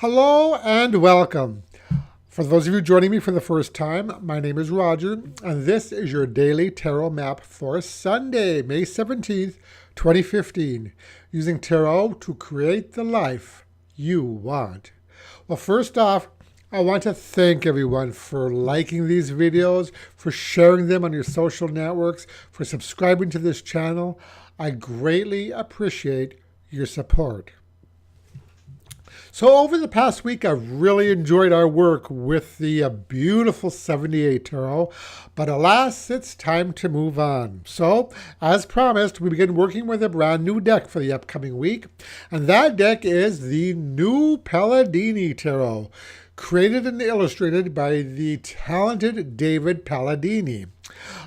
Hello and welcome. For those of you joining me for the first time, my name is Roger, and this is your daily tarot map for Sunday, May 17th, 2015, using tarot to create the life you want. Well, first off, I want to thank everyone for liking these videos, for sharing them on your social networks, for subscribing to this channel. I greatly appreciate your support. So over the past week, I've really enjoyed our work with the beautiful 78 Tarot, but alas, it's time to move on. So, as promised, we begin working with a brand new deck for the upcoming week, and that deck is the new Palladini Tarot, created and illustrated by the talented David Palladini.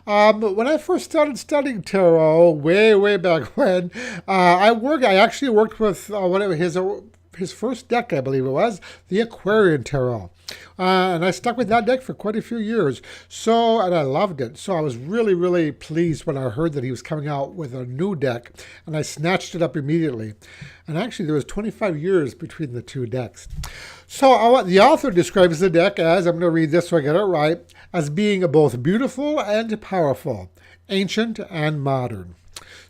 When I first started studying tarot, way back when, I actually worked with one of his first deck, I believe it was, the Aquarian Tarot. And I stuck with that deck for quite a few years. And I loved it. So I was really pleased when I heard that he was coming out with a new deck, and I snatched it up immediately. And actually, there was 25 years between the two decks. So the author describes the deck as, I'm going to read this so I get it right, as being both beautiful and powerful, ancient and modern.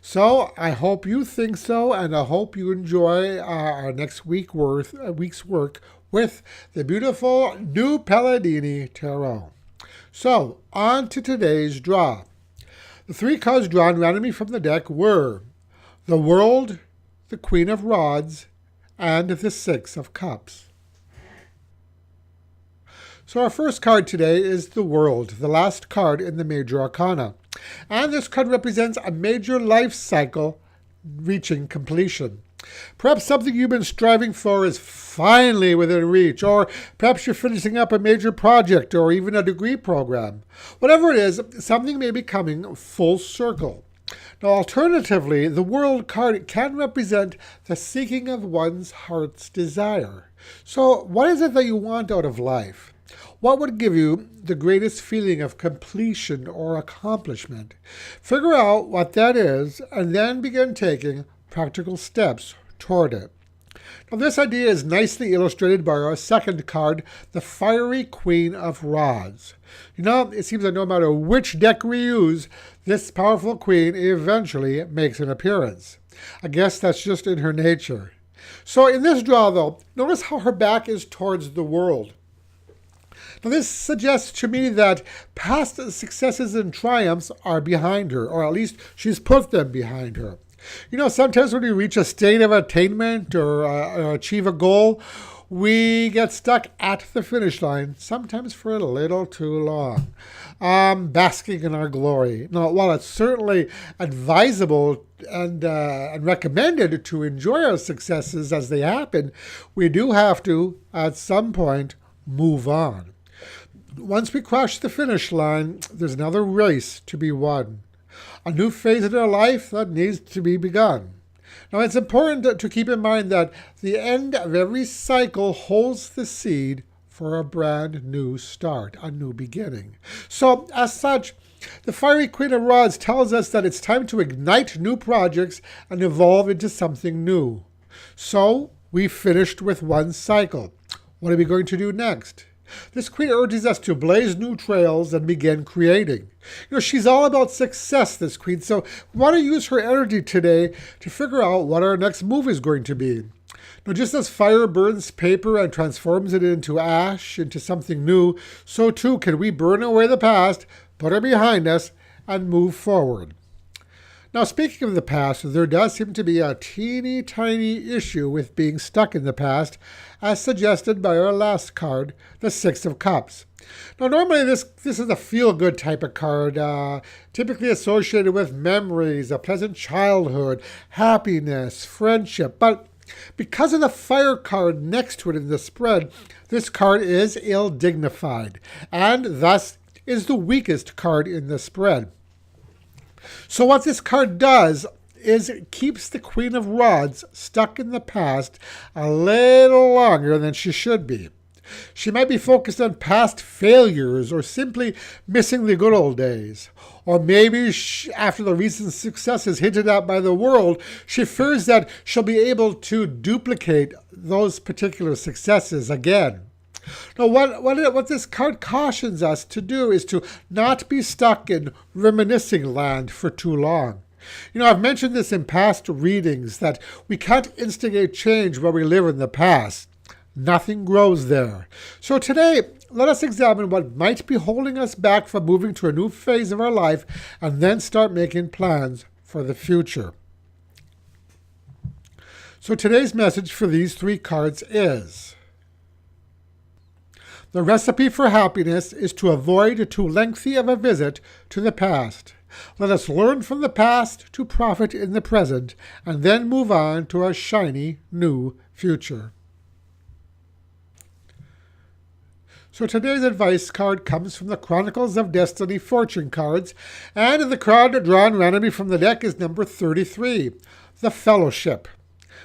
So I hope you think so, and I hope you enjoy our next week's work with the beautiful new Palladini Tarot. So on to today's draw. The three cards drawn randomly from the deck were the World, the Queen of Rods, and the Six of Cups. So our first card today is the World, the last card in the Major Arcana. And this card represents a major life cycle reaching completion. Perhaps something you've been striving for is finally within reach, or perhaps you're finishing up a major project or even a degree program. Whatever it is, something may be coming full circle. Now, alternatively, the World card can represent the seeking of one's heart's desire. So, what is it that you want out of life? What would give you the greatest feeling of completion or accomplishment? Figure out what that is and then begin taking practical steps toward it. Now, this idea is nicely illustrated by our second card, the Fiery Queen of Rods. It seems that no matter which deck we use, this powerful queen eventually makes an appearance. I guess that's just in her nature. So in this draw, though, notice how her back is towards the world. Now, this suggests to me that past successes and triumphs are behind her, or at least she's put them behind her. Sometimes when we reach a state of attainment or achieve a goal, we get stuck at the finish line, sometimes for a little too long, basking in our glory. Now, while it's certainly advisable and recommended to enjoy our successes as they happen, we do have to, at some point, move on. Once we cross the finish line, there's another race to be won. A new phase in our life that needs to be begun. Now, it's important to keep in mind that the end of every cycle holds the seed for a brand new start, a new beginning. So, as such, the Fiery Queen of Rods tells us that it's time to ignite new projects and evolve into something new. So, we've finished with one cycle. What are we going to do next? This queen urges us to blaze new trails and begin creating. She's all about success, this queen, so we want to use her energy today to figure out what our next move is going to be. Now, just as fire burns paper and transforms it into ash, into something new, so too can we burn away the past, put it behind us, and move forward. Now, speaking of the past, there does seem to be a teeny tiny issue with being stuck in the past, as suggested by our last card, the Six of Cups. Now, normally this is a feel-good type of card, typically associated with memories, a pleasant childhood, happiness, friendship. But because of the fire card next to it in the spread, this card is ill-dignified, and thus is the weakest card in the spread. So what this card does is it keeps the Queen of Rods stuck in the past a little longer than she should be. She might be focused on past failures or simply missing the good old days. Or maybe after the recent successes hinted at by the world, she fears that she'll be able to duplicate those particular successes again. Now, what this card cautions us to do is to not be stuck in reminiscing land for too long. I've mentioned this in past readings that we can't instigate change where we live in the past. Nothing grows there. So today, let us examine what might be holding us back from moving to a new phase of our life and then start making plans for the future. So today's message for these three cards is: the recipe for happiness is to avoid too lengthy of a visit to the past. Let us learn from the past to profit in the present and then move on to a shiny new future. So today's advice card comes from the Chronicles of Destiny fortune cards, and the card drawn randomly from the deck is number 33, the Fellowship.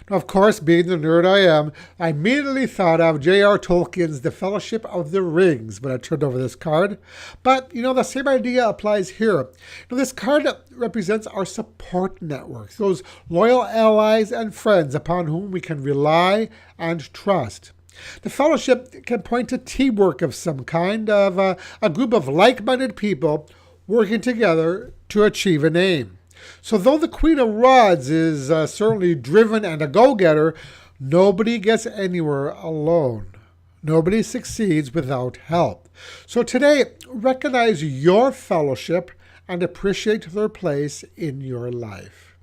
Now, of course, being the nerd I am, I immediately thought of J.R. Tolkien's The Fellowship of the Rings when I turned over this card. But, the same idea applies here. This card represents our support networks, those loyal allies and friends upon whom we can rely and trust. The fellowship can point to teamwork of some kind, of a group of like-minded people working together to achieve an aim. So though the Queen of Rods is certainly driven and a go-getter, nobody gets anywhere alone. Nobody succeeds without help. So today, recognize your fellowship and appreciate their place in your life.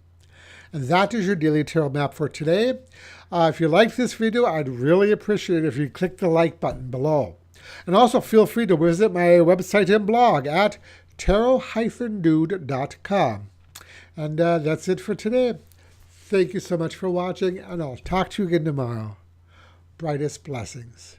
And that is your Daily Tarot Map for today. If you liked this video, I'd really appreciate it if you click the like button below. And also feel free to visit my website and blog at tarot-dude.com. And that's it for today. Thank you so much for watching, and I'll talk to you again tomorrow. Brightest blessings.